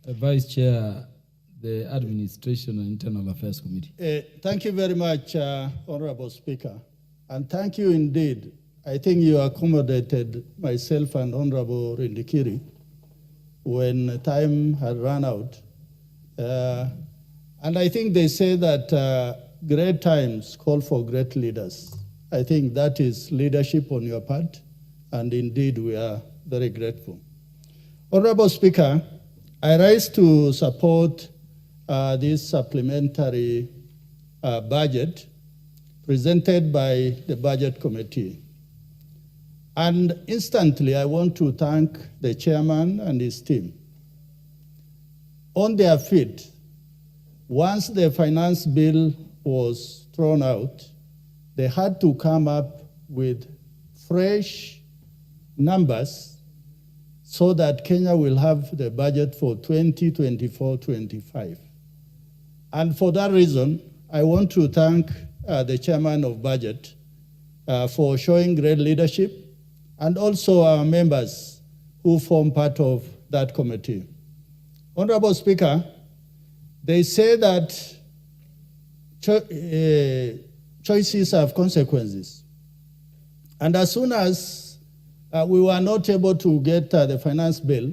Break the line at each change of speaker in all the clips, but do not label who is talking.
Vice Chair, the Administration and Internal Affairs Committee.
Thank you very much, Honorable Speaker. And thank you indeed. I think you accommodated myself and Honorable Rindikiri when time had run out. And I think they say that great times call for great leaders. I think that is leadership on your part, and indeed we are very grateful. Honorable Speaker, I rise to support this supplementary budget presented by the Budget Committee. And instantly, I want to thank the chairman and his team. On their feet, once the finance bill was thrown out, they had to come up with fresh numbers so that Kenya will have the budget for 2024-25. And for that reason, I want to thank the chairman of budget for showing great leadership, and also our members who form part of that committee. Honorable Speaker, they say that choices have consequences. And as soon as we were not able to get the finance bill,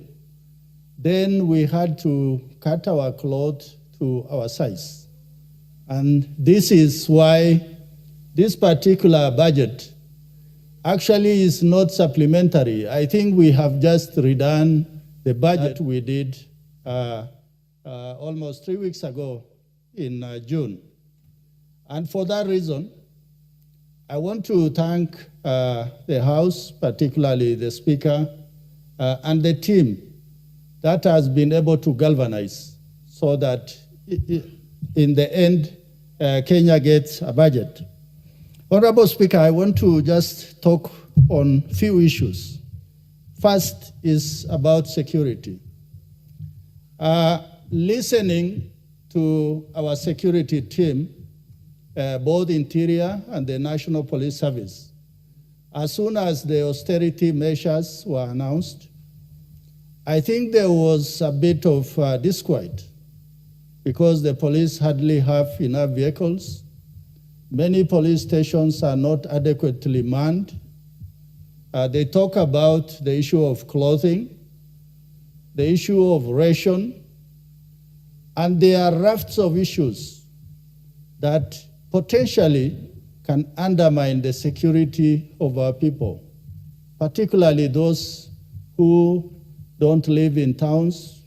then we had to cut our cloth to our size. And this is why this particular budget actually is not supplementary. I think we have just redone the budget we did almost 3 weeks ago in June. And for that reason, I want to thank the House, particularly the Speaker, and the team that has been able to galvanize so that in the end, Kenya gets a budget. Honorable Speaker, I want to just talk on a few issues. First is about security. Listening to our security team, both Interior and the National Police Service, as soon as the austerity measures were announced, I think there was a bit of disquiet because the police hardly have enough vehicles. Many police stations are not adequately manned. They talk about the issue of clothing, the issue of ration, and there are rafts of issues that potentially can undermine the security of our people, particularly those who don't live in towns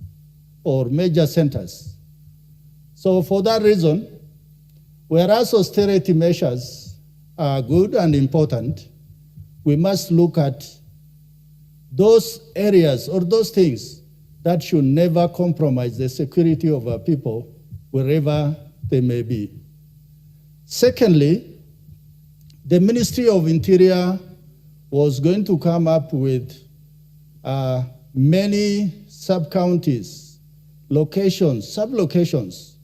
or major centers. So for that reason, whereas austerity measures are good and important, we must look at those areas or those things that should never compromise the security of our people wherever they may be. Secondly, the Ministry of Interior was going to come up with many sub-counties, locations, sub-locations,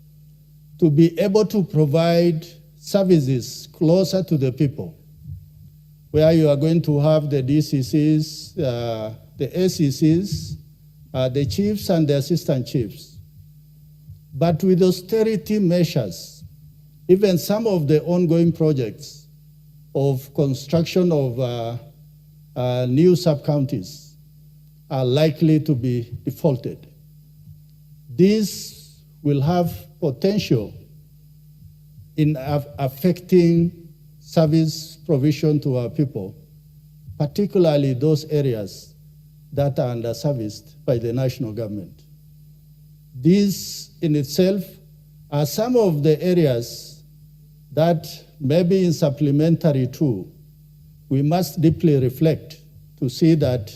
to be able to provide services closer to the people, where you are going to have the DCCs, the ACCs, the chiefs and the assistant chiefs. But with austerity measures, even some of the ongoing projects of construction of new sub-counties are likely to be defaulted. This will have potential in affecting service provision to our people, particularly those areas that are underserviced by the national government. These in itself are some of the areas that maybe in supplementary too, we must deeply reflect to see that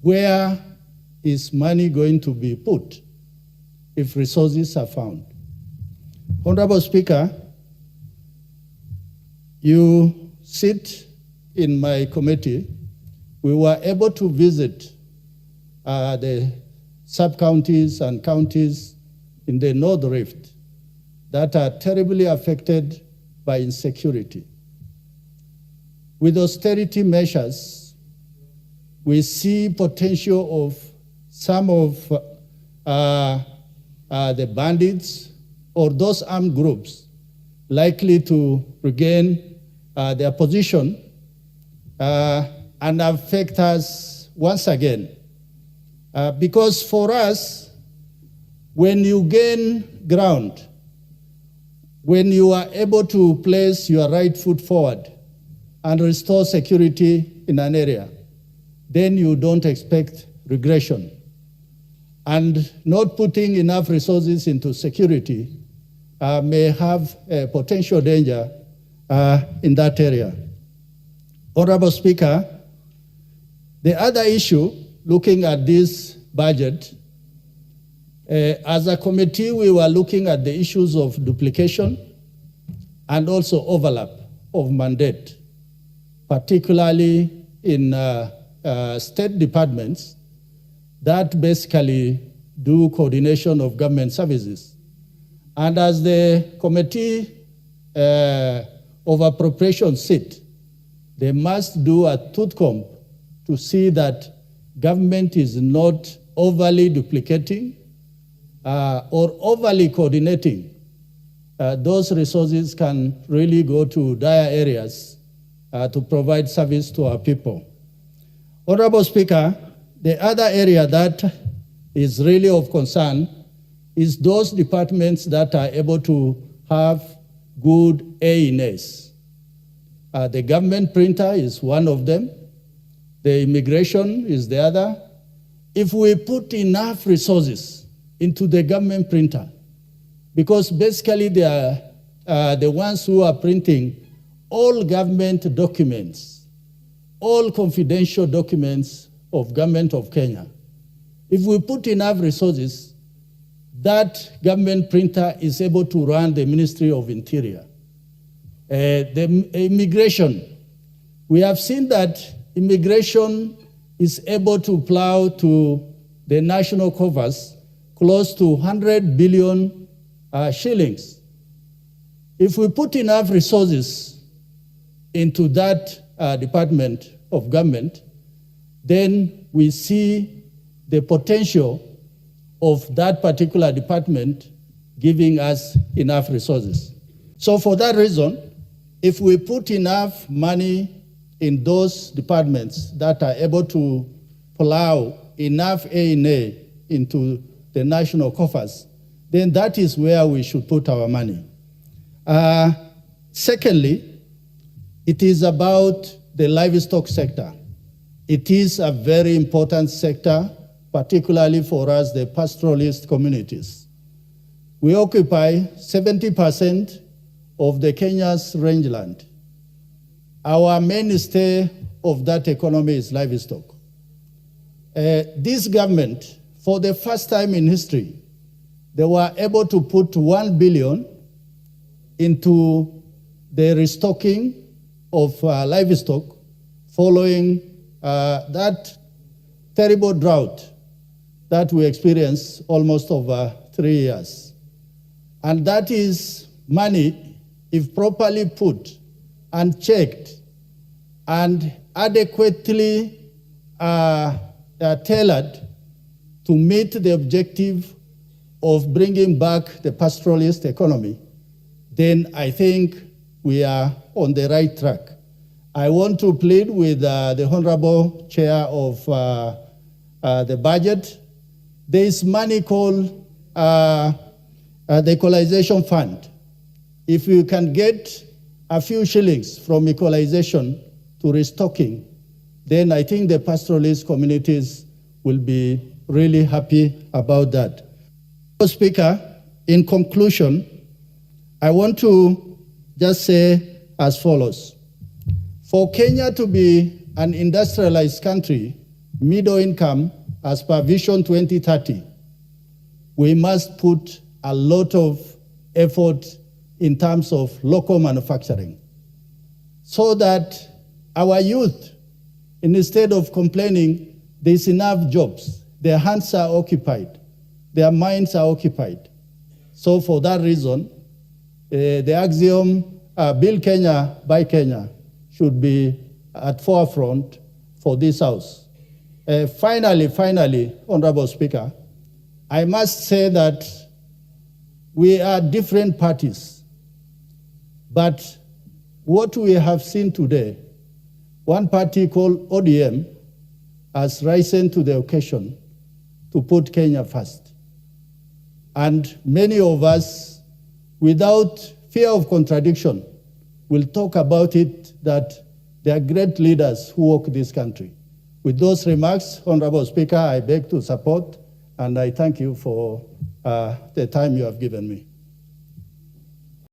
where is money going to be put if resources are found. Honorable Speaker, you sit in my committee. We were able to visit the sub-counties and counties in the North Rift that are terribly affected by insecurity. With austerity measures, we see potential of some of the bandits or those armed groups likely to regain their position and affect us once again. Because for us, when you gain ground, when you are able to place your right foot forward and restore security in an area, then you don't expect regression. And not putting enough resources into security may have a potential danger in that area. Honorable Speaker, the other issue, looking at this budget, as a committee, we were looking at the issues of duplication and also overlap of mandate, particularly in state departments that basically do coordination of government services. And as the Committee of Appropriations sit, they must do a tooth comb to see that government is not overly duplicating or overly coordinating. Those resources can really go to dire areas to provide service to our people. Honorable Speaker, the other area that is really of concern is those departments that are able to have good A&S. The government printer is one of them. The immigration is the other. If we put enough resources into the government printer, because basically they are the ones who are printing all government documents, all confidential documents of government of Kenya. If we put enough resources, that government printer is able to run the Ministry of Interior. The immigration, we have seen that immigration is able to plow to the national coffers close to 100 billion shillings. If we put enough resources into that department of government, then we see the potential of that particular department giving us enough resources. So for that reason, if we put enough money in those departments that are able to plow enough A&A into the national coffers, then that is where we should put our money. Secondly, it is about the livestock sector. It is a very important sector, particularly for us, the pastoralist communities. We occupy 70% of the Kenya's rangeland. Our mainstay of that economy is livestock. This government, for the first time in history, they were able to put 1 billion into the restocking of livestock following that terrible drought that we experienced almost over 3 years. And that is money, if properly put and checked and adequately tailored to meet the objective of bringing back the pastoralist economy, then I think we are on the right track. I want to plead with the Honorable Chair of the budget. There is money called the Equalization Fund. If you can get a few shillings from equalization to restocking, then I think the pastoralist communities will be really happy about that. Mr. Speaker, in conclusion, I want to just say as follows. For Kenya to be an industrialized country, middle income, as per Vision 2030, we must put a lot of effort in terms of local manufacturing so that our youth, instead of complaining, there's enough jobs, their hands are occupied, their minds are occupied. So for that reason, the axiom, Build Kenya, Buy Kenya, should be at forefront for this House. Finally, Honorable Speaker, I must say that we are different parties, but what we have seen today, one party called ODM has risen to the occasion to put Kenya first. And many of us, without fear of contradiction, will talk about it that they are great leaders who walk this country. With those remarks, Honorable Speaker, I beg to support, and I thank you for the time you have given me.